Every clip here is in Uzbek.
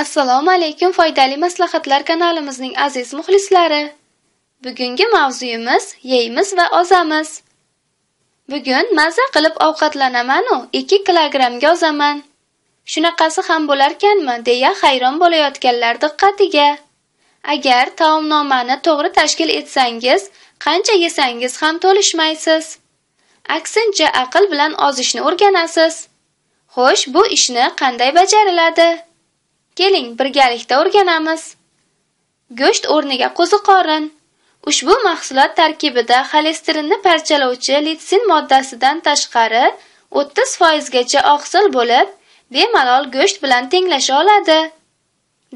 Assalomu alaykum, foydali maslahatlar kanalimizning aziz muxlislari. Bugungi mavzuyimiz yeymiz va ozamiz. Bugun maza qilib ovqatlanaman-u 2 kilogramga ozaman. Shunaqasi ham bo'larkanmi deya hayron bo'layotganlar diqqatiga. Agar taomnomani to'g'ri tashkil etsangiz, qancha yesangiz ham to'lishmaysiz. Aksincha aql bilan ozishni o'rganasiz. Xo'sh, bu ishni qanday bajariladi? Keling, birgalikda o'rganamiz. Go'sht o'rniga qo'ziqorin. Ushbu mahsulot tarkibida xolesterinni parchalovchi litsin moddasidan tashqari 30% gacha oqsil bo'lib, bemalol go'sht bilan tenglasha oladi.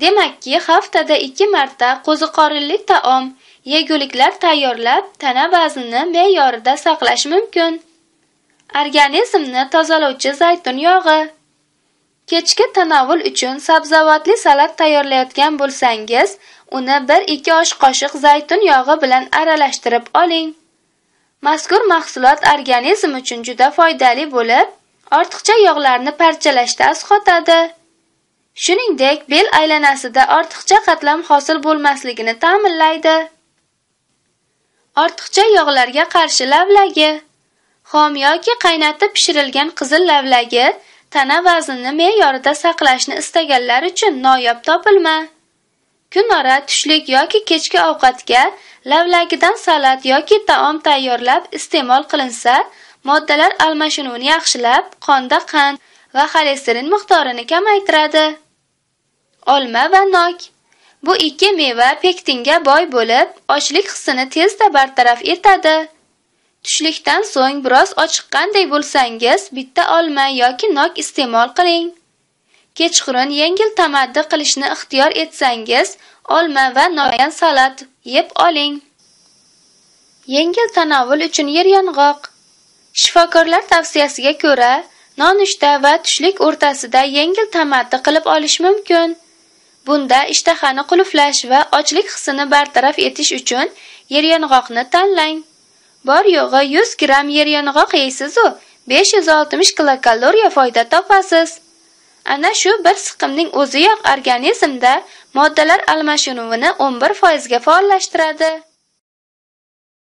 Demakki, haftada 2 marta qo'ziqorinli taom, yeguliklar tayyorlab, tana vaznini me'yorida saqlash mumkin. Organizmni tozalovchi zaytun yog'i. Kechki tanovul uchun sabzavotli salat tayyorlayotgan bo'lsangiz, uni 1-2 osh qoshiq zaytun yog'i bilan aralashtirib oling. Mazkur mahsulot organizm uchun juda foydali bo'lib, ortiqcha yog'larni parchalashda asqotadi. Shuningdek, bel aylanasida ortiqcha qatlam hosil bo'lmasligini ta'minlaydi. Ortiqcha yog'larga qarshi lavlagi. Xom yoki qaynatib pishirilgan qizil lavlagi tana vaznini me'yorida saqlashni istaganlar uchun noyob topilma. Kunora, tushlik yoki kechki ovqatga lavlagidan salat yoki taom tayyorlab iste'mol qilinsa, moddalar almashinuvini yaxshilab, qonda qand va xolesterin miqdorini kamaytiradi. Olma va nok. Bu 2 meva pektinga boy bo'lib, ochlik hissini tezda bartaraf etadi. Tushlikdan so'ng biroz ochiqqanday bo'lsangiz, bitta olma yoki nok iste'mol qiling. Kechqurun yengil tamaddi qilishni ixtiyor etsangiz, olma va nokdan salat yeb oling. Yengil tanovul uchun yeryong'oq. Shifokorlar tavsiyasiga ko'ra, nonushta va tushlik o'rtasida yengil tamaddi qilib olish mumkin. Bunda ishtahani qulflash va ochlik hissini bartaraf etish uchun yeryong'oqni tanlang. Bor yo'g'i 100 gram yeryong'oq yeysiz-u 560 kilokaloriya foyda topasiz. Ana shu bir siqimning o'ziyoq organizmda moddalar almashinuvini 11% ga faollashtiradi.